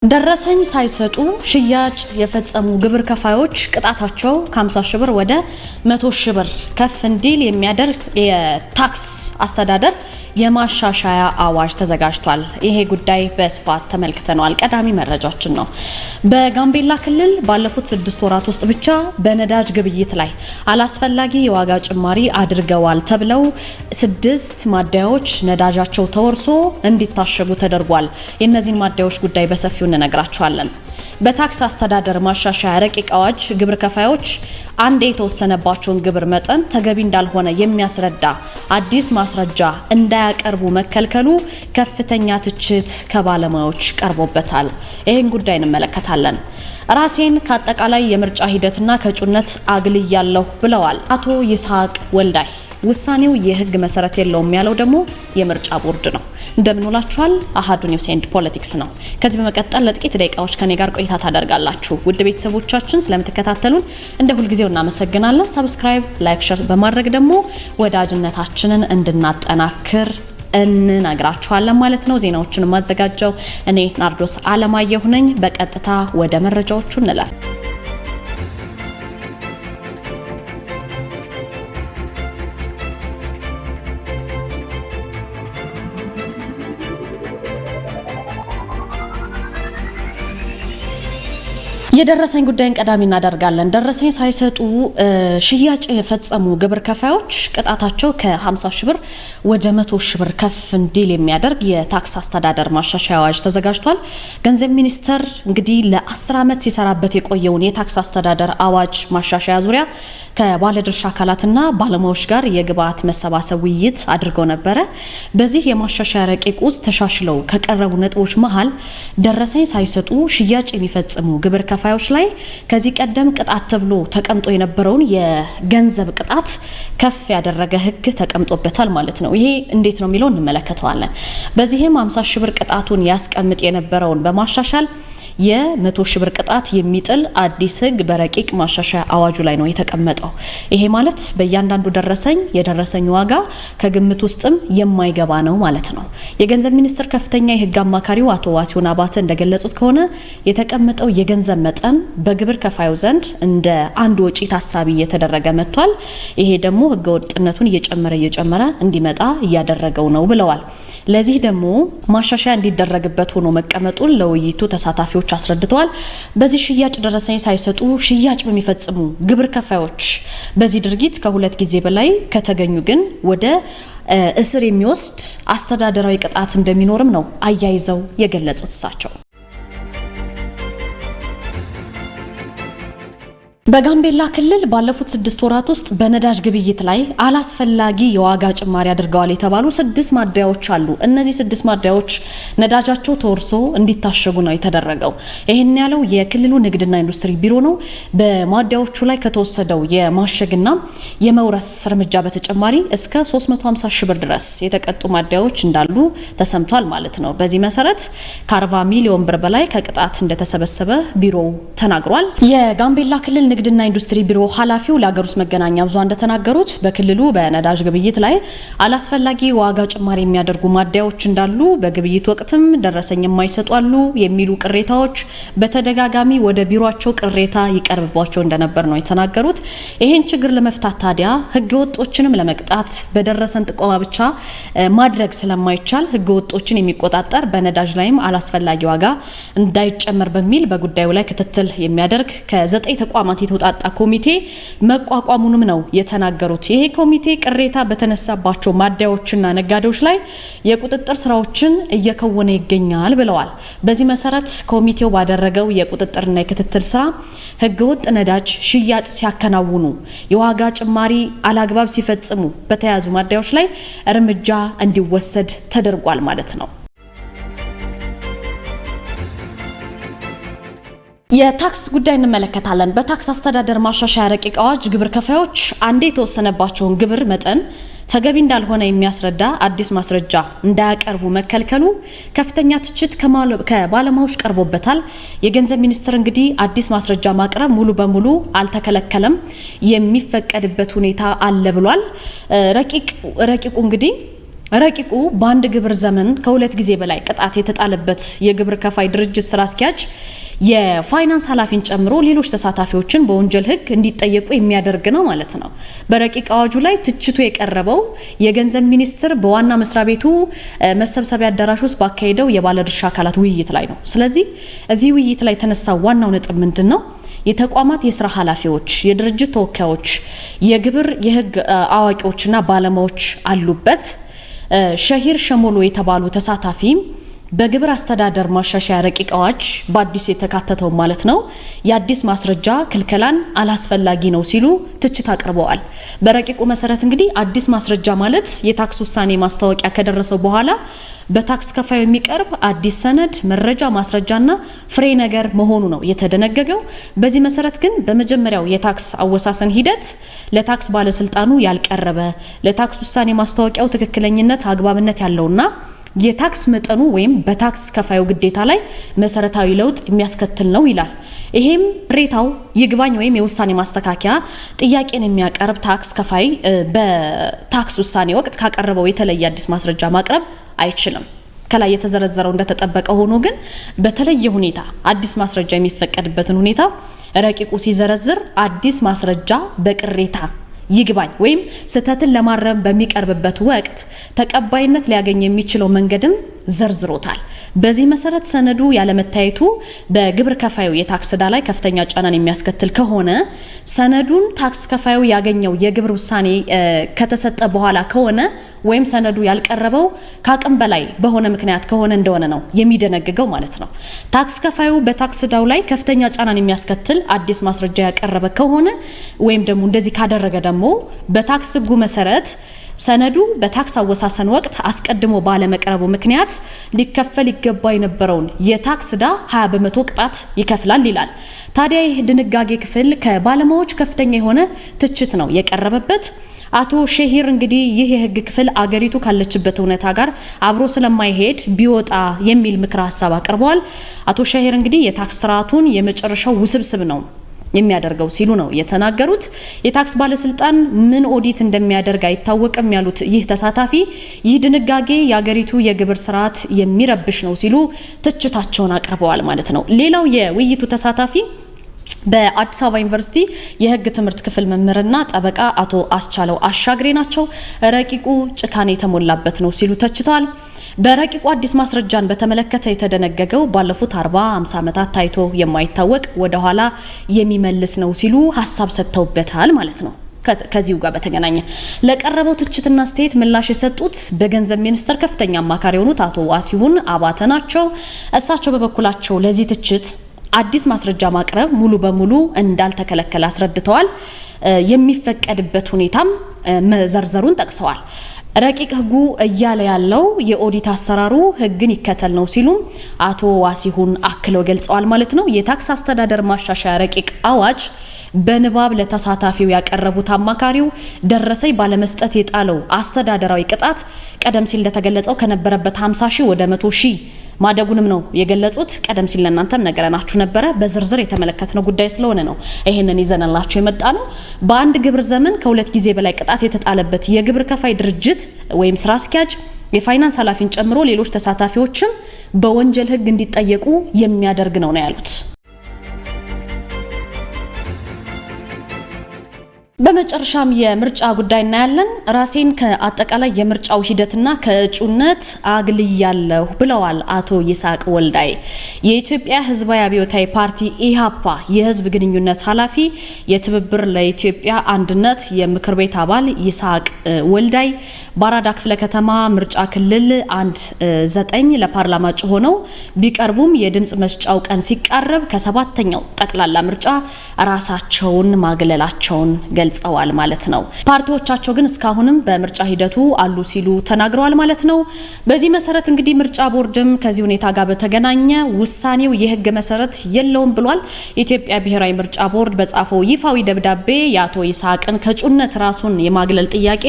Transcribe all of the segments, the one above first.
ደረሰኝ ሳይሰጡ ሽያጭ የፈጸሙ ግብር ከፋዮች ቅጣታቸው ከ50 ሺህ ብር ወደ 100 ሺህ ብር ከፍ እንዲል የሚያደርስ የታክስ አስተዳደር የማሻሻያ አዋጅ ተዘጋጅቷል። ይሄ ጉዳይ በስፋት ተመልክተናል። ቀዳሚ መረጃችን ነው። በጋምቤላ ክልል ባለፉት 6 ወራት ውስጥ ብቻ በነዳጅ ግብይት ላይ አላስፈላጊ የዋጋ ጭማሪ አድርገዋል ተብለው 6 ማደያዎች ነዳጃቸው ተወርሶ እንዲታሸጉ ተደርጓል። የእነዚህን ማደያዎች ጉዳይ በሰፊው እንነግራችኋለን። በታክስ አስተዳደር ማሻሻያ ረቂቅ አዋጅ ግብር ከፋዮች አንድ የተወሰነባቸውን ግብር መጠን ተገቢ እንዳልሆነ የሚያስረዳ አዲስ ማስረጃ እንዳያቀርቡ መከልከሉ ከፍተኛ ትችት ከባለሙያዎች ቀርቦበታል። ይህን ጉዳይ እንመለከታለን። ራሴን ከአጠቃላይ የምርጫ ሂደትና ከእጩነት አግልያለሁ ብለዋል አቶ ይስሐቅ ወልዳይ። ውሳኔው የህግ መሰረት የለውም ያለው ደግሞ የምርጫ ቦርድ ነው። እንደምንውላችኋል። አሃዱ ኒውስ ኤንድ ፖለቲክስ ነው። ከዚህ በመቀጠል ለጥቂት ደቂቃዎች ከኔ ጋር ቆይታ ታደርጋላችሁ። ውድ ቤተሰቦቻችን ስለምትከታተሉን እንደ ሁልጊዜው እናመሰግናለን። ሰብስክራይብ፣ ላይክ፣ ሼር በማድረግ ደግሞ ወዳጅነታችንን እንድናጠናክር እንነግራችኋለን ማለት ነው። ዜናዎችን ማዘጋጀው እኔ ናርዶስ አለማየሁ ነኝ። በቀጥታ ወደ መረጃዎቹ እንላለን። የደረሰኝ ጉዳይን ቀዳሚ እናደርጋለን። ደረሰኝ ሳይሰጡ ሽያጭ የፈጸሙ ግብር ከፋዮች ቅጣታቸው ከ50 ሺህ ብር ወደ 100 ሺህ ብር ከፍ እንዲል የሚያደርግ የታክስ አስተዳደር ማሻሻያ አዋጅ ተዘጋጅቷል። ገንዘብ ሚኒስቴር እንግዲህ ለ10 ዓመት ሲሰራበት የቆየውን የታክስ አስተዳደር አዋጅ ማሻሻያ ዙሪያ ከባለድርሻ አካላትና ባለሙያዎች ጋር የግብአት መሰባሰብ ውይይት አድርገው ነበረ። በዚህ የማሻሻያ ረቂቅ ውስጥ ተሻሽለው ከቀረቡ ነጥቦች መሃል ደረሰኝ ሳይሰጡ ሽያጭ የሚፈጽሙ ግብር ከፋዮች ላይ ከዚህ ቀደም ቅጣት ተብሎ ተቀምጦ የነበረውን የገንዘብ ቅጣት ከፍ ያደረገ ሕግ ተቀምጦበታል ማለት ነው። ይሄ እንዴት ነው የሚለው እንመለከተዋለን። በዚህም 50 ሺህ ብር ቅጣቱን ያስቀምጥ የነበረውን በማሻሻል የ100 ሺህ ብር ቅጣት የሚጥል አዲስ ሕግ በረቂቅ ማሻሻያ አዋጁ ላይ ነው የተቀመጠው። ይሄ ማለት በእያንዳንዱ ደረሰኝ የደረሰኝ ዋጋ ከግምት ውስጥም የማይገባ ነው ማለት ነው። የገንዘብ ሚኒስቴር ከፍተኛ የሕግ አማካሪው አቶ ዋሲሁን አባተ እንደገለጹት ከሆነ የተቀመጠው የገንዘብ መጠን በግብር ከፋዩ ዘንድ እንደ አንድ ወጪ ታሳቢ እየተደረገ መጥቷል። ይሄ ደግሞ ህገወጥነቱን እየጨመረ እንዲመጣ እያደረገው ነው ብለዋል። ለዚህ ደግሞ ማሻሻያ እንዲደረግበት ሆኖ መቀመጡን ለውይይቱ ተሳታፊዎች አስረድተዋል። በዚህ ሽያጭ ደረሰኝ ሳይሰጡ ሽያጭ በሚፈጽሙ ግብር ከፋዮች በዚህ ድርጊት ከ2 ጊዜ በላይ ከተገኙ ግን ወደ እስር የሚወስድ አስተዳደራዊ ቅጣት እንደሚኖርም ነው አያይዘው የገለጹት እሳቸው። በጋምቤላ ክልል ባለፉት 6 ወራት ውስጥ በነዳጅ ግብይት ላይ አላስፈላጊ የዋጋ ጭማሪ አድርገዋል የተባሉ 6 ማደያዎች አሉ። እነዚህ 6 ማደያዎች ነዳጃቸው ተወርሶ እንዲታሸጉ ነው የተደረገው። ይሄን ያለው የክልሉ ንግድና ኢንዱስትሪ ቢሮ ነው። በማደያዎቹ ላይ ከተወሰደው የማሸግና የመውረስ እርምጃ በተጨማሪ እስከ 350 ሺህ ብር ድረስ የተቀጡ ማደያዎች እንዳሉ ተሰምቷል ማለት ነው። በዚህ መሰረት ከ40 ሚሊዮን ብር በላይ ከቅጣት እንደተሰበሰበ ቢሮው ተናግሯል። የጋምቤላ ክልል ንግድና ኢንዱስትሪ ቢሮ ኃላፊው ለሀገር ውስጥ መገናኛ ብዙሃን እንደተናገሩት በክልሉ በነዳጅ ግብይት ላይ አላስፈላጊ ዋጋ ጭማሪ የሚያደርጉ ማደያዎች እንዳሉ፣ በግብይት ወቅትም ደረሰኝ የማይሰጡ አሉ የሚሉ ቅሬታዎች በተደጋጋሚ ወደ ቢሮአቸው ቅሬታ ይቀርብባቸው እንደነበር ነው የተናገሩት። ይሄን ችግር ለመፍታት ታዲያ ህገወጦችንም ለመቅጣት በደረሰን ጥቆማ ብቻ ማድረግ ስለማይቻል ህገወጦችን የሚቆጣጠር በነዳጅ ላይም አላስፈላጊ ዋጋ እንዳይጨመር በሚል በጉዳዩ ላይ ክትትል የሚያደርግ ከ9 ተቋማት የተውጣጣ ኮሚቴ መቋቋሙንም ነው የተናገሩት። ይሄ ኮሚቴ ቅሬታ በተነሳባቸው ማደያዎችና ነጋዴዎች ላይ የቁጥጥር ስራዎችን እየከወነ ይገኛል ብለዋል። በዚህ መሰረት ኮሚቴው ባደረገው የቁጥጥርና የክትትል ስራ ህገወጥ ነዳጅ ሽያጭ ሲያከናውኑ፣ የዋጋ ጭማሪ አላግባብ ሲፈጽሙ በተያዙ ማደያዎች ላይ እርምጃ እንዲወሰድ ተደርጓል ማለት ነው። የታክስ ጉዳይ እንመለከታለን። በታክስ አስተዳደር ማሻሻያ ረቂቅ አዋጅ ግብር ከፋዮች አንዴ የተወሰነባቸውን ግብር መጠን ተገቢ እንዳልሆነ የሚያስረዳ አዲስ ማስረጃ እንዳያቀርቡ መከልከሉ ከፍተኛ ትችት ከባለሙያዎች ቀርቦበታል። የገንዘብ ሚኒስቴር እንግዲህ አዲስ ማስረጃ ማቅረብ ሙሉ በሙሉ አልተከለከለም፣ የሚፈቀድበት ሁኔታ አለ ብሏል። ረቂቁ እንግዲህ ረቂቁ በአንድ ግብር ዘመን ከሁለት ጊዜ በላይ ቅጣት የተጣለበት የግብር ከፋይ ድርጅት ስራ አስኪያጅ የፋይናንስ ኃላፊን ጨምሮ ሌሎች ተሳታፊዎችን በወንጀል ሕግ እንዲጠየቁ የሚያደርግ ነው ማለት ነው። በረቂቅ አዋጁ ላይ ትችቱ የቀረበው የገንዘብ ሚኒስቴር በዋና መስሪያ ቤቱ መሰብሰቢያ አዳራሽ ውስጥ ባካሄደው የባለድርሻ አካላት ውይይት ላይ ነው። ስለዚህ እዚህ ውይይት ላይ የተነሳው ዋናው ነጥብ ምንድነው? የተቋማት የስራ ኃላፊዎች፣ የድርጅት ተወካዮች፣ የግብር የሕግ አዋቂዎችና ባለሙያዎች አሉበት። ሸሂር ሸሞሎ የተባሉ ተሳታፊ በግብር አስተዳደር ማሻሻያ ረቂቅ አዋጅ በአዲስ የተካተተው ማለት ነው የአዲስ ማስረጃ ክልከላን አላስፈላጊ ነው ሲሉ ትችት አቅርበዋል። በረቂቁ መሰረት እንግዲህ አዲስ ማስረጃ ማለት የታክስ ውሳኔ ማስታወቂያ ከደረሰው በኋላ በታክስ ከፋዩ የሚቀርብ አዲስ ሰነድ፣ መረጃ፣ ማስረጃና ፍሬ ነገር መሆኑ ነው የተደነገገው። በዚህ መሰረት ግን በመጀመሪያው የታክስ አወሳሰን ሂደት ለታክስ ባለስልጣኑ ያልቀረበ ለታክስ ውሳኔ ማስታወቂያው ትክክለኝነት አግባብነት ያለውና የታክስ መጠኑ ወይም በታክስ ከፋዩ ግዴታ ላይ መሰረታዊ ለውጥ የሚያስከትል ነው ይላል። ይሄም ቅሬታው ይግባኝ ወይም የውሳኔ ማስተካከያ ጥያቄን የሚያቀርብ ታክስ ከፋይ በታክስ ውሳኔ ወቅት ካቀረበው የተለየ አዲስ ማስረጃ ማቅረብ አይችልም። ከላይ የተዘረዘረው እንደተጠበቀ ሆኖ ግን በተለየ ሁኔታ አዲስ ማስረጃ የሚፈቀድበትን ሁኔታ ረቂቁ ሲዘረዝር አዲስ ማስረጃ በቅሬታ ይግባኝ ወይም ስህተትን ለማረም በሚቀርብበት ወቅት ተቀባይነት ሊያገኝ የሚችለው መንገድም ዘርዝሮታል። በዚህ መሰረት ሰነዱ ያለመታየቱ በግብር ከፋዩ የታክስ ዕዳ ላይ ከፍተኛ ጫናን የሚያስከትል ከሆነ ሰነዱን ታክስ ከፋዩ ያገኘው የግብር ውሳኔ ከተሰጠ በኋላ ከሆነ ወይም ሰነዱ ያልቀረበው ከአቅም በላይ በሆነ ምክንያት ከሆነ እንደሆነ ነው የሚደነግገው ማለት ነው። ታክስ ከፋዩ በታክስ ዕዳው ላይ ከፍተኛ ጫናን የሚያስከትል አዲስ ማስረጃ ያቀረበ ከሆነ ወይም ደግሞ እንደዚህ ካደረገ ደግሞ በታክስ ሕጉ መሰረት ሰነዱ በታክስ አወሳሰን ወቅት አስቀድሞ ባለመቅረቡ ምክንያት ሊከፈል ይገባ የነበረውን የታክስ ዕዳ 20% ቅጣት ይከፍላል ይላል። ታዲያ ይህ ድንጋጌ ክፍል ከባለሙያዎች ከፍተኛ የሆነ ትችት ነው የቀረበበት። አቶ ሸሂር እንግዲህ ይህ የህግ ክፍል አገሪቱ ካለችበት እውነታ ጋር አብሮ ስለማይሄድ ቢወጣ የሚል ምክረ ሀሳብ አቅርበዋል። አቶ ሸሂር እንግዲህ የታክስ ስርዓቱን የመጨረሻው ውስብስብ ነው የሚያደርገው ሲሉ ነው የተናገሩት። የታክስ ባለስልጣን ምን ኦዲት እንደሚያደርግ አይታወቅም ያሉት ይህ ተሳታፊ ይህ ድንጋጌ የአገሪቱ የግብር ስርዓት የሚረብሽ ነው ሲሉ ትችታቸውን አቅርበዋል ማለት ነው። ሌላው የውይይቱ ተሳታፊ በአዲስ አበባ ዩኒቨርሲቲ የህግ ትምህርት ክፍል መምህርና ጠበቃ አቶ አስቻለው አሻግሬ ናቸው። ረቂቁ ጭካኔ የተሞላበት ነው ሲሉ ተችተዋል። በረቂቁ አዲስ ማስረጃን በተመለከተ የተደነገገው ባለፉት 40-50 ዓመታት ታይቶ የማይታወቅ ወደ ኋላ የሚመልስ ነው ሲሉ ሀሳብ ሰጥተውበታል ማለት ነው። ከዚሁ ጋር በተገናኘ ለቀረበው ትችትና አስተያየት ምላሽ የሰጡት በገንዘብ ሚኒስቴር ከፍተኛ አማካሪ የሆኑት አቶ ዋሲሁን አባተ ናቸው። እሳቸው በበኩላቸው ለዚህ ትችት አዲስ ማስረጃ ማቅረብ ሙሉ በሙሉ እንዳልተከለከለ አስረድተዋል። የሚፈቀድበት ሁኔታም መዘርዘሩን ጠቅሰዋል። ረቂቅ ህጉ እያለ ያለው የኦዲት አሰራሩ ህግን ይከተል ነው ሲሉም አቶ ዋሲሁን አክለው ገልጸዋል ማለት ነው። የታክስ አስተዳደር ማሻሻያ ረቂቅ አዋጅ በንባብ ለተሳታፊው ያቀረቡት አማካሪው ደረሰኝ ባለመስጠት የጣለው አስተዳደራዊ ቅጣት ቀደም ሲል እንደተገለጸው ከነበረበት 50 ሺህ ወደ 100 ሺህ ማደጉንም ነው የገለጹት። ቀደም ሲል ለእናንተም ነገረናችሁ ነበረ። በዝርዝር የተመለከትነው ጉዳይ ስለሆነ ነው ይሄንን ይዘንላችሁ የመጣ ነው። በአንድ ግብር ዘመን ከሁለት ጊዜ በላይ ቅጣት የተጣለበት የግብር ከፋይ ድርጅት ወይም ስራ አስኪያጅ የፋይናንስ ኃላፊን ጨምሮ ሌሎች ተሳታፊዎችም በወንጀል ህግ እንዲጠየቁ የሚያደርግ ነው ያሉት። በመጨረሻም የምርጫ ጉዳይ እናያለን። ራሴን ከአጠቃላይ የምርጫው ሂደትና ከእጩነት አግልያለሁ ብለዋል አቶ ይስሐቅ ወልዳይ። የኢትዮጵያ ህዝባዊ አብዮታዊ ፓርቲ ኢሃፓ የህዝብ ግንኙነት ኃላፊ የትብብር ለኢትዮጵያ አንድነት የምክር ቤት አባል ይስሐቅ ወልዳይ በአራዳ ክፍለ ከተማ ምርጫ ክልል 1-9 ለፓርላማ እጩ ሆነው ቢቀርቡም የድምጽ መስጫው ቀን ሲቃረብ ከሰባተኛው ጠቅላላ ምርጫ ራሳቸውን ማግለላቸውን ገልጸዋል ማለት ነው። ፓርቲዎቻቸው ግን እስካሁንም በምርጫ ሂደቱ አሉ ሲሉ ተናግረዋል ማለት ነው። በዚህ መሰረት እንግዲህ ምርጫ ቦርድም ከዚህ ሁኔታ ጋር በተገናኘ ውሳኔው የህግ መሰረት የለውም ብሏል። የኢትዮጵያ ብሔራዊ ምርጫ ቦርድ በጻፈው ይፋዊ ደብዳቤ የአቶ ይስሐቅን ከእጩነት ራሱን የማግለል ጥያቄ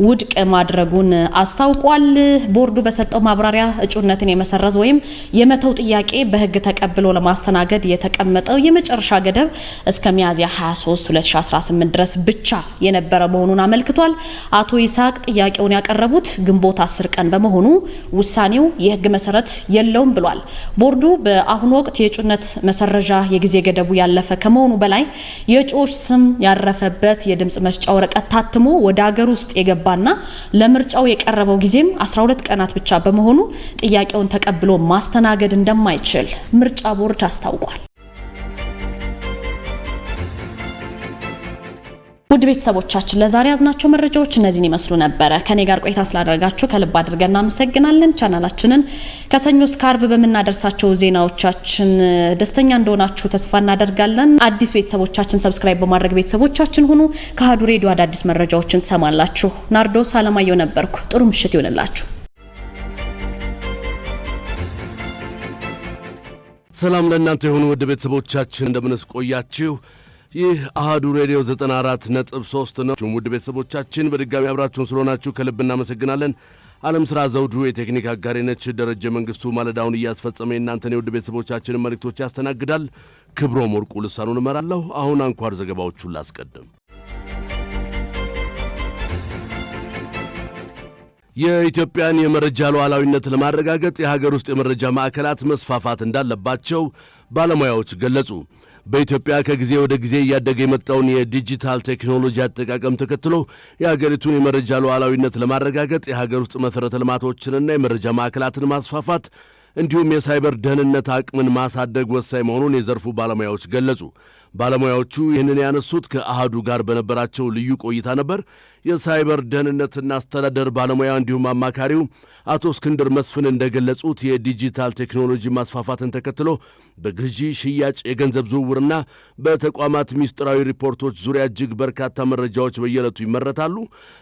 ውድቅ ማድረጉን አስታውቋል። ቦርዱ በሰጠው ማብራሪያ እጩነትን የመሰረዝ ወይም የመተው ጥያቄ በህግ ተቀብሎ ለማስተናገድ የተቀመጠው የመጨረሻ ገደብ እስከ ሚያዝያ 23 2018 ድረስ ብቻ የነበረ መሆኑን አመልክቷል። አቶ ይስሐቅ ጥያቄውን ያቀረቡት ግንቦት 10 ቀን በመሆኑ ውሳኔው የህግ መሰረት የለውም ብሏል። ቦርዱ በአሁኑ ወቅት የእጩነት መሰረዣ የጊዜ ገደቡ ያለፈ ከመሆኑ በላይ የእጩዎች ስም ያረፈበት የድምጽ መስጫ ወረቀት ታትሞ ወደ ሀገር ውስጥ የገባና ለምርጫው የቀረበው ጊዜም 12 ቀናት ብቻ በመሆኑ ጥያቄውን ተቀብሎ ማስተናገድ እንደማይችል ምርጫ ቦርድ አስታውቋል። ውድ ቤተሰቦቻችን ለዛሬ ያዝናቸው መረጃዎች እነዚህን ይመስሉ ነበር። ከኔ ጋር ቆይታ ስላደረጋችሁ ከልብ አድርገን እናመሰግናለን። ቻናላችንን ከሰኞ እስከ ዓርብ በመናደርሳቸው ዜናዎቻችን ደስተኛ እንደሆናችሁ ተስፋ እናደርጋለን። አዲስ ቤተሰቦቻችን ሰብስክራይብ በማድረግ ቤተሰቦቻችን ሁኑ። ከአሀዱ ሬዲዮ አዳዲስ መረጃዎችን ትሰማላችሁ። ናርዶስ አለማየሁ ነበርኩ። ጥሩ ምሽት ይሁንላችሁ። ሰላም ለእናንተ የሆኑ ውድ ቤተሰቦቻችን እንደምንስ ቆያችሁ? ይህ አሃዱ ሬዲዮ 94.3 ነው። ውድ ቤተሰቦቻችን በድጋሚ አብራችሁን ስለሆናችሁ ከልብ እናመሰግናለን። ዓለም ስራ ዘውዱ የቴክኒክ አጋሪ ነች። ደረጀ መንግስቱ ማለዳውን እያስፈጸመ እናንተን የውድ ቤተሰቦቻችንን መልእክቶች ያስተናግዳል። ክብሮም ወርቁ ልሳኑን እመራለሁ። አሁን አንኳር ዘገባዎቹን ላስቀድም። የኢትዮጵያን የመረጃ ሉዓላዊነት ለማረጋገጥ የሀገር ውስጥ የመረጃ ማዕከላት መስፋፋት እንዳለባቸው ባለሙያዎች ገለጹ። በኢትዮጵያ ከጊዜ ወደ ጊዜ እያደገ የመጣውን የዲጂታል ቴክኖሎጂ አጠቃቀም ተከትሎ የሀገሪቱን የመረጃ ሉዓላዊነት ለማረጋገጥ የሀገር ውስጥ መሠረተ ልማቶችንና የመረጃ ማዕከላትን ማስፋፋት እንዲሁም የሳይበር ደህንነት አቅምን ማሳደግ ወሳኝ መሆኑን የዘርፉ ባለሙያዎች ገለጹ። ባለሙያዎቹ ይህንን ያነሱት ከአሃዱ ጋር በነበራቸው ልዩ ቆይታ ነበር። የሳይበር ደህንነትና አስተዳደር ባለሙያ እንዲሁም አማካሪው አቶ እስክንድር መስፍን እንደገለጹት የዲጂታል ቴክኖሎጂ ማስፋፋትን ተከትሎ በግዢ ሽያጭ፣ የገንዘብ ዝውውርና በተቋማት ሚስጥራዊ ሪፖርቶች ዙሪያ እጅግ በርካታ መረጃዎች በየዕለቱ ይመረታሉ።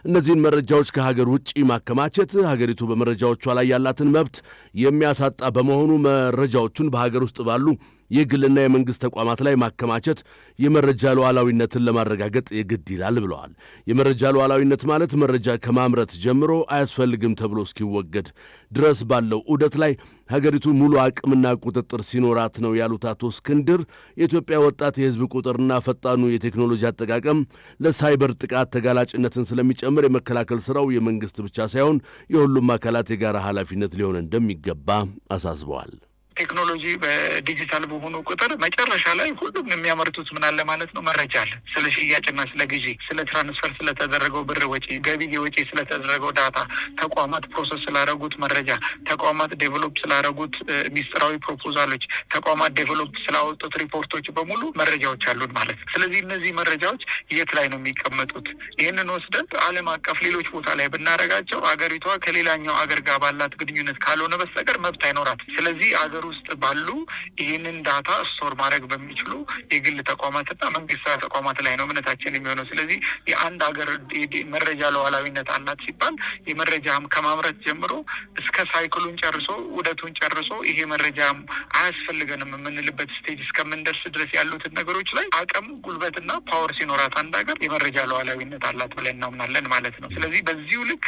እነዚህን መረጃዎች ከሀገር ውጭ ማከማቸት ሀገሪቱ በመረጃዎቿ ላይ ያላትን መብት የሚያሳጣ በመሆኑ መረጃዎቹን በሀገር ውስጥ ባሉ የግልና የመንግሥት ተቋማት ላይ ማከማቸት የመረጃ ሉዓላዊነትን ለማረጋገጥ የግድ ይላል ብለዋል። የመረጃ ሉዓላዊነት ማለት መረጃ ከማምረት ጀምሮ አያስፈልግም ተብሎ እስኪወገድ ድረስ ባለው ዑደት ላይ ሀገሪቱ ሙሉ አቅምና ቁጥጥር ሲኖራት ነው ያሉት አቶ እስክንድር የኢትዮጵያ ወጣት የሕዝብ ቁጥርና ፈጣኑ የቴክኖሎጂ አጠቃቀም ለሳይበር ጥቃት ተጋላጭነትን ስለሚጨምር የመከላከል ሥራው የመንግሥት ብቻ ሳይሆን የሁሉም አካላት የጋራ ኃላፊነት ሊሆን እንደሚገባ አሳስበዋል። ቴክኖሎጂ በዲጂታል በሆኑ ቁጥር መጨረሻ ላይ ሁሉም የሚያመርቱት ምን አለ ማለት ነው፣ መረጃ አለ። ስለ ሽያጭና ስለ ግዢ፣ ስለ ትራንስፈር ስለተደረገው ብር ወጪ፣ ገቢ ወጪ ስለተደረገው ዳታ፣ ተቋማት ፕሮሰስ ስላደረጉት መረጃ፣ ተቋማት ዴቨሎፕ ስላደረጉት ሚስጥራዊ ፕሮፖዛሎች፣ ተቋማት ዴቨሎፕ ስላወጡት ሪፖርቶች በሙሉ መረጃዎች አሉን ማለት ነው። ስለዚህ እነዚህ መረጃዎች የት ላይ ነው የሚቀመጡት? ይህንን ወስደን ዓለም አቀፍ ሌሎች ቦታ ላይ ብናደርጋቸው አገሪቷ ከሌላኛው አገር ጋር ባላት ግንኙነት ካልሆነ በስተቀር መብት አይኖራት። ስለዚህ አገር ውስጥ ባሉ ይህንን ዳታ ስቶር ማድረግ በሚችሉ የግል ተቋማትና መንግስታዊ ተቋማት ላይ ነው እምነታችን የሚሆነው። ስለዚህ የአንድ ሀገር መረጃ ሉዓላዊነት አላት ሲባል የመረጃ ከማምረት ጀምሮ እስከ ሳይክሉን ጨርሶ ውደቱን ጨርሶ ይሄ መረጃ አያስፈልገንም የምንልበት ስቴጅ እስከምንደርስ ድረስ ያሉትን ነገሮች ላይ አቅም፣ ጉልበትና ፓወር ሲኖራት አንድ ሀገር የመረጃ ሉዓላዊነት አላት ብለን እናምናለን ማለት ነው። ስለዚህ በዚሁ ልክ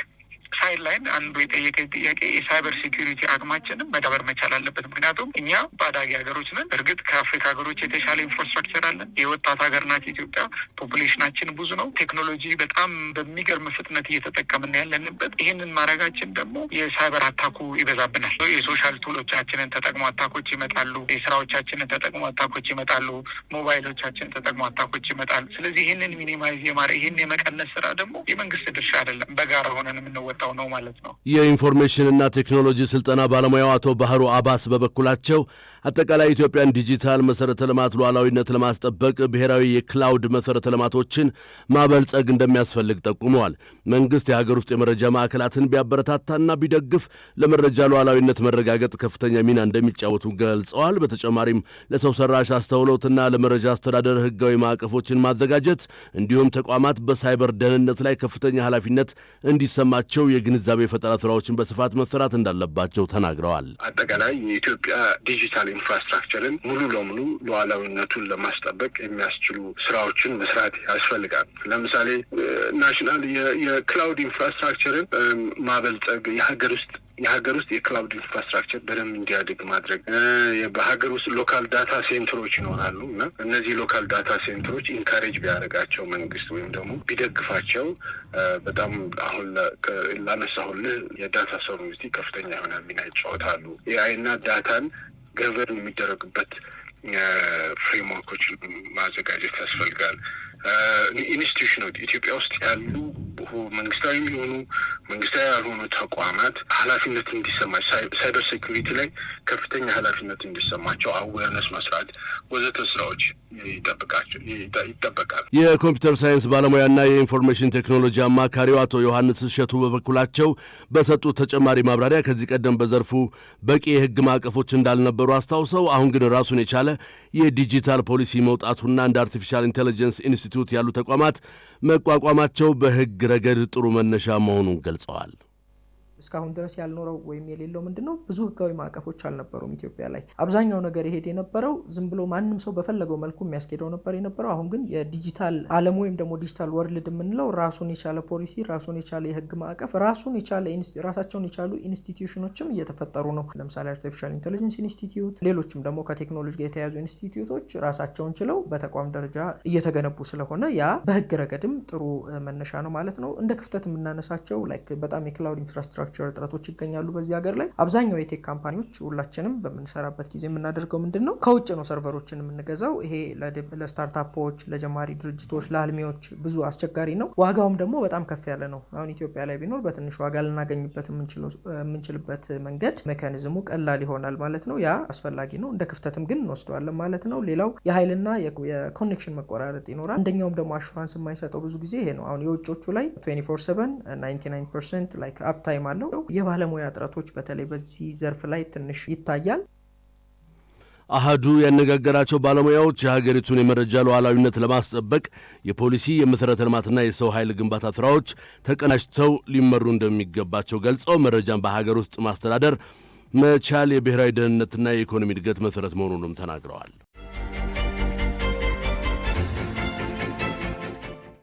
ሳይድ ላይን አንዱ የጠየቀ ጥያቄ የሳይበር ሴኩሪቲ አቅማችንም መዳበር መቻል አለበት። ምክንያቱም እኛ በአዳጊ ሀገሮች ነን። እርግጥ ከአፍሪካ ሀገሮች የተሻለ ኢንፍራስትራክቸር አለን። የወጣት ሀገር ናት ኢትዮጵያ። ፖፑሌሽናችን ብዙ ነው። ቴክኖሎጂ በጣም በሚገርም ፍጥነት እየተጠቀምን ያለንበት። ይህንን ማድረጋችን ደግሞ የሳይበር አታኩ ይበዛብናል። የሶሻል ቱሎቻችንን ተጠቅሞ አታኮች ይመጣሉ። የስራዎቻችንን ተጠቅሞ አታኮች ይመጣሉ። ሞባይሎቻችንን ተጠቅሞ አታኮች ይመጣሉ። ስለዚህ ይህንን ሚኒማይዝ የማድረግ ይህን የመቀነስ ስራ ደግሞ የመንግስት ድርሻ አይደለም፣ በጋራ ሆነን የምንወጣው ነው ማለት ነው። የኢንፎርሜሽንና ቴክኖሎጂ ስልጠና ባለሙያው አቶ ባህሩ አባስ በበኩላቸው አጠቃላይ ኢትዮጵያን ዲጂታል መሰረተ ልማት ሉዓላዊነት ለማስጠበቅ ብሔራዊ የክላውድ መሰረተ ልማቶችን ማበልጸግ እንደሚያስፈልግ ጠቁመዋል። መንግስት የሀገር ውስጥ የመረጃ ማዕከላትን ቢያበረታታና ቢደግፍ ለመረጃ ሉዓላዊነት መረጋገጥ ከፍተኛ ሚና እንደሚጫወቱ ገልጸዋል። በተጨማሪም ለሰው ሰራሽ አስተውሎትና ለመረጃ አስተዳደር ህጋዊ ማዕቀፎችን ማዘጋጀት እንዲሁም ተቋማት በሳይበር ደህንነት ላይ ከፍተኛ ኃላፊነት እንዲሰማቸው የግንዛቤ ፈጠራ ስራዎችን በስፋት መሰራት እንዳለባቸው ተናግረዋል። አጠቃላይ የኢትዮጵያ ዲጂታል ኢንፍራስትራክቸርን ሙሉ ለሙሉ ሉዓላዊነቱን ለማስጠበቅ የሚያስችሉ ስራዎችን መስራት ያስፈልጋል። ለምሳሌ ናሽናል የክላውድ ኢንፍራስትራክቸርን ማበልጸግ፣ የሀገር ውስጥ የሀገር ውስጥ የክላውድ ኢንፍራስትራክቸር በደንብ እንዲያድግ ማድረግ፣ በሀገር ውስጥ ሎካል ዳታ ሴንተሮች ይኖራሉ እና እነዚህ ሎካል ዳታ ሴንተሮች ኢንካሬጅ ቢያደርጋቸው መንግስት ወይም ደግሞ ቢደግፋቸው በጣም አሁን ላነሳሁልህ የዳታ ሶቨሬንቲ ከፍተኛ የሆነ ሚና ይጫወታሉ። ኤአይና ዳታን ገቨርን የሚደረግበት ፍሬምወርኮች ማዘጋጀት ያስፈልጋል። ኢንስቲትዩሽኖች ኢትዮጵያ ውስጥ ያሉ መንግስታዊ የሚሆኑ መንግስታዊ ያልሆኑ ተቋማት ኃላፊነት እንዲሰማች ሳይበር ሴኩሪቲ ላይ ከፍተኛ ኃላፊነት እንዲሰማቸው አዌርነስ መስራት ወዘተ ስራዎች ይጠበቃል። የኮምፒውተር ሳይንስ ባለሙያና የኢንፎርሜሽን ቴክኖሎጂ አማካሪው አቶ ዮሐንስ እሸቱ በበኩላቸው በሰጡት ተጨማሪ ማብራሪያ ከዚህ ቀደም በዘርፉ በቂ የህግ ማዕቀፎች እንዳልነበሩ አስታውሰው አሁን ግን ራሱን የቻለ የዲጂታል ፖሊሲ መውጣቱና እንደ አርቲፊሻል ኢንቴሊጀንስ ኢንስቲትዩት ያሉ ተቋማት መቋቋማቸው በህግ ረገድ ጥሩ መነሻ መሆኑን ገልጸዋል። እስካሁን ድረስ ያልኖረው ወይም የሌለው ምንድነው? ብዙ ህጋዊ ማዕቀፎች አልነበሩም ኢትዮጵያ ላይ። አብዛኛው ነገር ይሄድ የነበረው ዝም ብሎ ማንም ሰው በፈለገው መልኩ የሚያስኬደው ነበር የነበረው። አሁን ግን የዲጂታል ዓለም ወይም ደግሞ ዲጂታል ወርልድ የምንለው ራሱን የቻለ ፖሊሲ፣ ራሱን የቻለ የህግ ማዕቀፍ፣ ራሳቸውን የቻሉ ኢንስቲትዩሽኖችም እየተፈጠሩ ነው። ለምሳሌ አርቲፊሻል ኢንቴሊጀንስ ኢንስቲትዩት፣ ሌሎችም ደግሞ ከቴክኖሎጂ ጋር የተያያዙ ኢንስቲትዩቶች ራሳቸውን ችለው በተቋም ደረጃ እየተገነቡ ስለሆነ ያ በህግ ረገድም ጥሩ መነሻ ነው ማለት ነው። እንደ ክፍተት የምናነሳቸው በጣም የክላውድ ኢንፍራስትራክቸር እጥረቶች ይገኛሉ በዚህ ሀገር ላይ። አብዛኛው የቴክ ካምፓኒዎች ሁላችንም በምንሰራበት ጊዜ የምናደርገው ምንድነው? ከውጭ ነው ሰርቨሮችን የምንገዛው። ይሄ ለስታርታፖች፣ ለጀማሪ ድርጅቶች፣ ለአልሚዎች ብዙ አስቸጋሪ ነው። ዋጋውም ደግሞ በጣም ከፍ ያለ ነው። አሁን ኢትዮጵያ ላይ ቢኖር በትንሽ ዋጋ ልናገኝበት የምንችልበት መንገድ ሜካኒዝሙ ቀላል ይሆናል ማለት ነው። ያ አስፈላጊ ነው። እንደ ክፍተትም ግን እንወስደዋለን ማለት ነው። ሌላው የኃይልና የኮኔክሽን መቆራረጥ ይኖራል። አንደኛውም ደግሞ አሹራንስ የማይሰጠው ብዙ ጊዜ ይሄ ነው። አሁን የውጮቹ ላይ 24/7 99% አፕታይም አለ። የባለሙያ እጥረቶች በተለይ በዚህ ዘርፍ ላይ ትንሽ ይታያል። አሃዱ ያነጋገራቸው ባለሙያዎች የሀገሪቱን የመረጃ ሉዓላዊነት ለማስጠበቅ የፖሊሲ የመሠረተ ልማትና የሰው ኃይል ግንባታ ስራዎች ተቀናጅተው ሊመሩ እንደሚገባቸው ገልጸው መረጃን በሀገር ውስጥ ማስተዳደር መቻል የብሔራዊ ደህንነትና የኢኮኖሚ እድገት መሠረት መሆኑንም ተናግረዋል።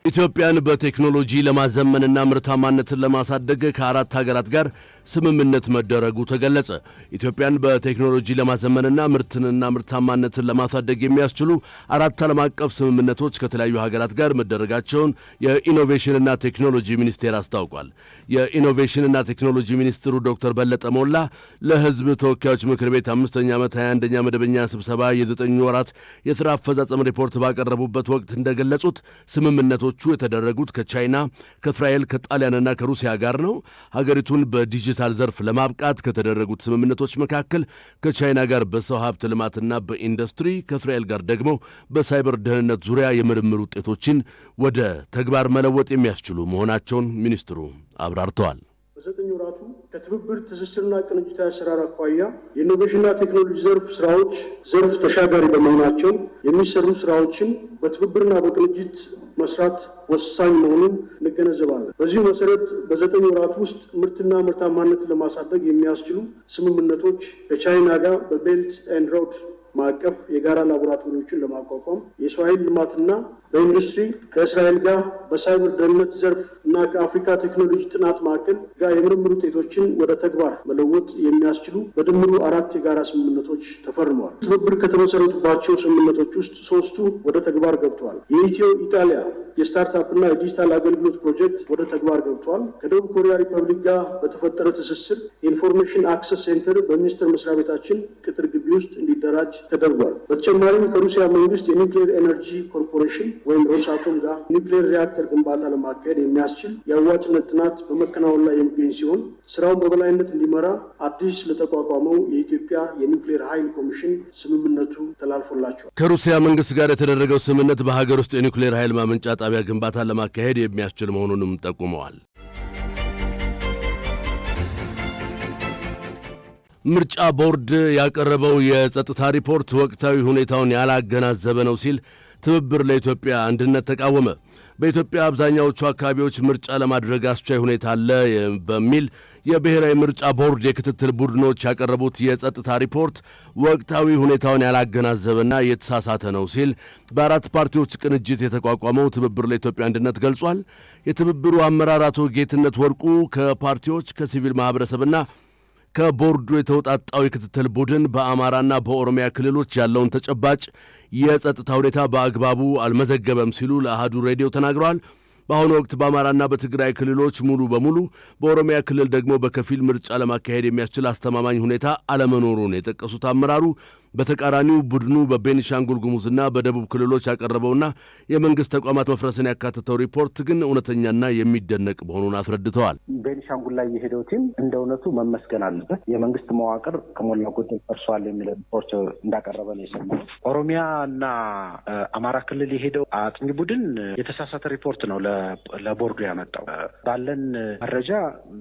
ኢትዮጵያን በቴክኖሎጂ ለማዘመንና ምርታማነትን ለማሳደግ ከአራት ሀገራት ጋር ስምምነት መደረጉ ተገለጸ። ኢትዮጵያን በቴክኖሎጂ ለማዘመንና ምርትንና ምርታማነትን ለማሳደግ የሚያስችሉ አራት ዓለም አቀፍ ስምምነቶች ከተለያዩ ሀገራት ጋር መደረጋቸውን የኢኖቬሽንና ቴክኖሎጂ ሚኒስቴር አስታውቋል። የኢኖቬሽንና ቴክኖሎጂ ሚኒስትሩ ዶክተር በለጠ ሞላ ለሕዝብ ተወካዮች ምክር ቤት 5ኛ ዓመት 21ኛ መደበኛ ስብሰባ የ9 ወራት የሥራ አፈጻጸም ሪፖርት ባቀረቡበት ወቅት እንደገለጹት ስምምነቶቹ የተደረጉት ከቻይና፣ ከእስራኤል፣ ከጣሊያንና ከሩሲያ ጋር ነው። ሀገሪቱን በዲጂታል ዘርፍ ለማብቃት ከተደረጉት ስምምነቶች መካከል ከቻይና ጋር በሰው ሀብት ልማትና በኢንዱስትሪ፣ ከእስራኤል ጋር ደግሞ በሳይበር ደህንነት ዙሪያ የምርምር ውጤቶችን ወደ ተግባር መለወጥ የሚያስችሉ መሆናቸውን ሚኒስትሩ አብራርተዋል። በ9 ወራቱ ከትብብር ትስስርና ቅንጅታዊ አሰራር አኳያ የኢኖቬሽንና ቴክኖሎጂ ስራዎች ዘርፍ ተሻጋሪ በመሆናቸው የሚሰሩ ስራዎችን በትብብርና በቅንጅት መስራት ወሳኝ መሆኑን እንገነዘባለን። በዚሁ መሰረት በ9 ወራት ውስጥ ምርትና ምርታማነትን ለማሳደግ የሚያስችሉ ስምምነቶች ከቻይና ጋር በቤልት ኤንድ ሮድ ማዕቀፍ የጋራ ላቦራቶሪዎችን ለማቋቋም፣ የሰው ኃይል ልማትና በኢንዱስትሪ ከእስራኤል ጋር በሳይበር ደህንነት ዘርፍ እና ከአፍሪካ ቴክኖሎጂ ጥናት ማዕከል ጋር የምርምር ውጤቶችን ወደ ተግባር መለወጥ የሚያስችሉ በድምሩ 4 የጋራ ስምምነቶች ተፈርመዋል። ትብብር ከተመሰረቱባቸው ስምምነቶች ውስጥ 3ቱ ወደ ተግባር ገብተዋል። የኢትዮ ኢጣሊያ የስታርታፕ እና የዲጂታል አገልግሎት ፕሮጀክት ወደ ተግባር ገብተዋል። ከደቡብ ኮሪያ ሪፐብሊክ ጋር በተፈጠረ ትስስር የኢንፎርሜሽን አክሰስ ሴንተር በሚኒስቴር መስሪያ ቤታችን ቅጥር ግቢ ውስጥ እንዲደራጅ ተደርጓል። በተጨማሪም ከሩሲያ መንግስት የኒውክሌር ኤነርጂ ኮርፖሬሽን ወይም ሮሳቶም ጋር ኒውክሌር ሪአክተር ግንባታ ለማካሄድ የሚያስችል የአዋጭነት ጥናት በመከናወን ላይ የሚገኝ ሲሆን ስራውን በበላይነት እንዲመራ አዲስ ለተቋቋመው የኢትዮጵያ የኒውክሌር ኃይል ኮሚሽን ስምምነቱ ተላልፎላቸዋል። ከሩሲያ መንግስት ጋር የተደረገው ስምምነት በሀገር ውስጥ የኒውክሌር ኃይል ማመንጫ ጣቢያ ግንባታን ለማካሄድ የሚያስችል መሆኑንም ጠቁመዋል። ምርጫ ቦርድ ያቀረበው የጸጥታ ሪፖርት ወቅታዊ ሁኔታውን ያላገናዘበ ነው ሲል ትብብር ለኢትዮጵያ አንድነት ተቃወመ። በኢትዮጵያ አብዛኛዎቹ አካባቢዎች ምርጫ ለማድረግ አስቻይ ሁኔታ አለ በሚል የብሔራዊ ምርጫ ቦርድ የክትትል ቡድኖች ያቀረቡት የጸጥታ ሪፖርት ወቅታዊ ሁኔታውን ያላገናዘበና የተሳሳተ ነው ሲል በአራት ፓርቲዎች ቅንጅት የተቋቋመው ትብብር ለኢትዮጵያ አንድነት ገልጿል። የትብብሩ አመራር አቶ ጌትነት ወርቁ ከፓርቲዎች ከሲቪል ማህበረሰብና ከቦርዱ የተውጣጣው የክትትል ቡድን በአማራና በኦሮሚያ ክልሎች ያለውን ተጨባጭ የጸጥታ ሁኔታ በአግባቡ አልመዘገበም ሲሉ ለአሃዱ ሬዲዮ ተናግረዋል። በአሁኑ ወቅት በአማራና በትግራይ ክልሎች ሙሉ በሙሉ በኦሮሚያ ክልል ደግሞ በከፊል ምርጫ ለማካሄድ የሚያስችል አስተማማኝ ሁኔታ አለመኖሩን የጠቀሱት አመራሩ በተቃራኒው ቡድኑ በቤኒሻንጉል ጉሙዝና በደቡብ ክልሎች ያቀረበውና የመንግስት ተቋማት መፍረስን ያካተተው ሪፖርት ግን እውነተኛና የሚደነቅ መሆኑን አስረድተዋል። ቤኒሻንጉል ላይ የሄደው ቲም እንደ እውነቱ መመስገን አለበት። የመንግስት መዋቅር ከሞላ ጎደል ፈርሷል የሚል ሪፖርት እንዳቀረበ ነው የሰማው። ኦሮሚያና አማራ ክልል የሄደው አጥኚ ቡድን የተሳሳተ ሪፖርት ነው ለቦርዱ ያመጣው። ባለን መረጃ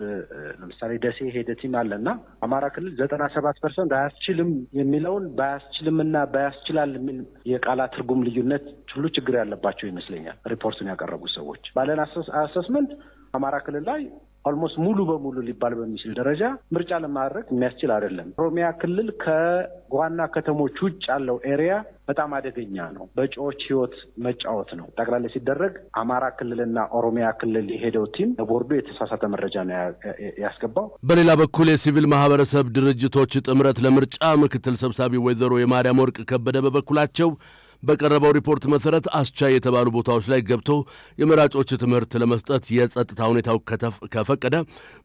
ለምሳሌ ደሴ ሄደ ቲም አለና አማራ ክልል 97% አያስችልም የሚለውን ባያስችልምና ባያስችላል የሚል የቃላት ትርጉም ልዩነት ሁሉ ችግር ያለባቸው ይመስለኛል። ሪፖርቱን ያቀረቡ ሰዎች ባለን አሰስመንት አማራ ክልል ላይ ኦልሞስት ሙሉ በሙሉ ሊባል በሚችል ደረጃ ምርጫ ለማድረግ የሚያስችል አይደለም። ኦሮሚያ ክልል ከዋና ከተሞች ውጭ ያለው ኤሪያ በጣም አደገኛ ነው። በጮዎች ህይወት መጫወት ነው። ጠቅላላ ሲደረግ አማራ ክልልና ኦሮሚያ ክልል የሄደው ቲም ለቦርዱ የተሳሳተ መረጃ ነው ያስገባው። በሌላ በኩል የሲቪል ማህበረሰብ ድርጅቶች ጥምረት ለምርጫ ምክትል ሰብሳቢ ወይዘሮ የማርያም ወርቅ ከበደ በበኩላቸው በቀረበው ሪፖርት መሰረት አስቻይ የተባሉ ቦታዎች ላይ ገብቶ የመራጮች ትምህርት ለመስጠት የጸጥታ ሁኔታው ከፈቀደ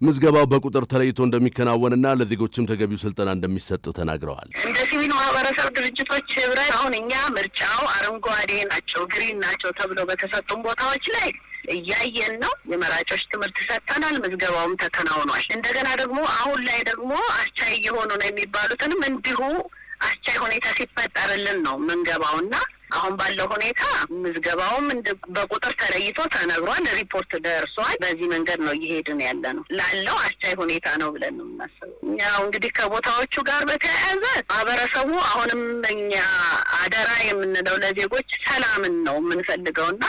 ምዝገባው በቁጥር ተለይቶ እንደሚከናወንና ለዜጎችም ተገቢው ስልጠና እንደሚሰጥ ተናግረዋል። እንደ ሲቪል ማህበረሰብ ድርጅቶች ህብረት አሁን እኛ ምርጫው አረንጓዴ ናቸው፣ ግሪን ናቸው ተብለው በተሰጡን ቦታዎች ላይ እያየን ነው። የመራጮች ትምህርት ሰጥተናል። ምዝገባውም ተከናውኗል። እንደገና ደግሞ አሁን ላይ ደግሞ አስቻይ የሆኑ ነው የሚባሉትንም እንዲሁ አስቻይ ሁኔታ ሲፈጠርልን ነው ምንገባውና አሁን ባለው ሁኔታ ምዝገባውም በቁጥር ተለይቶ ተነግሯል፣ ሪፖርት ደርሷል። በዚህ መንገድ ነው እየሄድን ያለ ነው። ላለው አስቻይ ሁኔታ ነው ብለን ነው የምናስበው። ያው እንግዲህ ከቦታዎቹ ጋር በተያያዘ ማህበረሰቡ አሁንም እኛ አደራ የምንለው ለዜጎች ሰላምን ነው የምንፈልገውና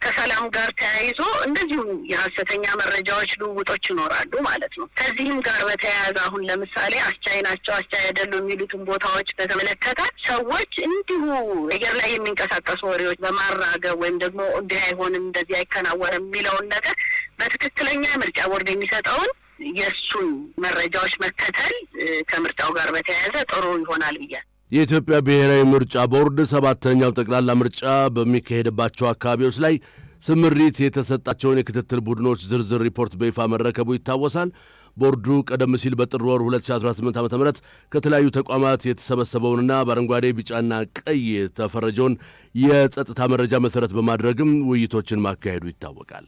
ከሰላም ጋር ተያይዞ እንደዚሁም የሐሰተኛ መረጃዎች ልውውጦች ይኖራሉ ማለት ነው። ከዚህም ጋር በተያያዘ አሁን ለምሳሌ አስቻይ ናቸው አስቻይ አይደሉም የሚሉትን ቦታዎች በተመለከተ ሰዎች እንዲሁ አየር ላይ የሚንቀሳቀሱ ወሬዎች በማራገብ ወይም ደግሞ እንዲህ አይሆንም እንደዚህ አይከናወንም የሚለውን ነገር በትክክለኛ ምርጫ ቦርድ የሚሰጠውን የእሱን መረጃዎች መከተል ከምርጫው ጋር በተያያዘ ጥሩ ይሆናል ብያል። የኢትዮጵያ ብሔራዊ ምርጫ ቦርድ 7ኛው ጠቅላላ ምርጫ በሚካሄድባቸው አካባቢዎች ላይ ስምሪት የተሰጣቸውን የክትትል ቡድኖች ዝርዝር ሪፖርት በይፋ መረከቡ ይታወሳል። ቦርዱ ቀደም ሲል በጥር ወር 2018 ዓ.ም ከተለያዩ ተቋማት የተሰበሰበውንና በአረንጓዴ ቢጫና ቀይ የተፈረጀውን የጸጥታ መረጃ መሠረት በማድረግም ውይይቶችን ማካሄዱ ይታወቃል።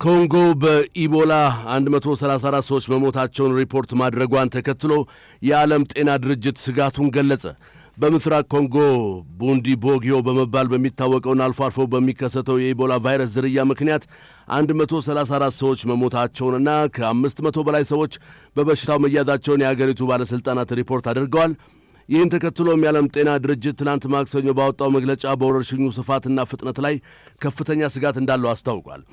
ኮንጎ በኢቦላ 134 ሰዎች መሞታቸውን ሪፖርት ማድረጓን ተከትሎ የዓለም ጤና ድርጅት ስጋቱን ገለጸ። በምስራቅ ኮንጎ ቡንዲ ቦጊዮ በመባል በሚታወቀውና አልፎ አልፎ በሚከሰተው የኢቦላ ቫይረስ ዝርያ ምክንያት 134 ሰዎች መሞታቸውንና ከ500 በላይ ሰዎች በበሽታው መያዛቸውን የአገሪቱ ባለሥልጣናት ሪፖርት አድርገዋል። ይህን ተከትሎም የዓለም ጤና ድርጅት ትናንት ማክሰኞ ባወጣው መግለጫ በወረርሽኙ ስፋትና ፍጥነት ላይ ከፍተኛ ስጋት እንዳለው አስታውቋል።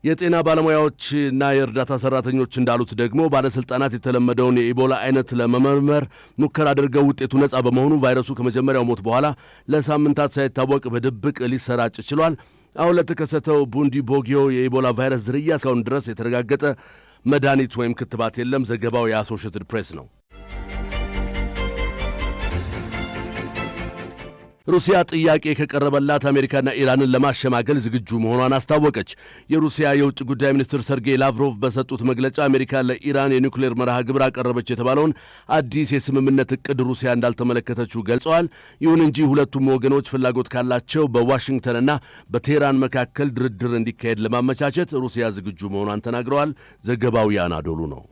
የጤና ባለሙያዎችና የእርዳታ ሠራተኞች እንዳሉት ደግሞ ባለሥልጣናት የተለመደውን የኢቦላ አይነት ለመመርመር ሙከራ አድርገው ውጤቱ ነፃ በመሆኑ ቫይረሱ ከመጀመሪያው ሞት በኋላ ለሳምንታት ሳይታወቅ በድብቅ ሊሰራጭ ችሏል። አሁን ለተከሰተው ቡንዲ ቦጊዮ የኢቦላ ቫይረስ ዝርያ እስካሁን ድረስ የተረጋገጠ መድኃኒት ወይም ክትባት የለም። ዘገባው የአሶሺየትድ ፕሬስ ነው። ሩሲያ ጥያቄ ከቀረበላት አሜሪካና ኢራንን ለማሸማገል ዝግጁ መሆኗን አስታወቀች። የሩሲያ የውጭ ጉዳይ ሚኒስትር ሰርጌይ ላቭሮቭ በሰጡት መግለጫ አሜሪካ ለኢራን የኒውክሌር መርሃ ግብር አቀረበች የተባለውን አዲስ የስምምነት ዕቅድ ሩሲያ እንዳልተመለከተችው ገልጸዋል። ይሁን እንጂ ሁለቱም ወገኖች ፍላጎት ካላቸው በዋሽንግተንና በቴህራን መካከል ድርድር እንዲካሄድ ለማመቻቸት ሩሲያ ዝግጁ መሆኗን ተናግረዋል። ዘገባው የአናዶሉ ነው።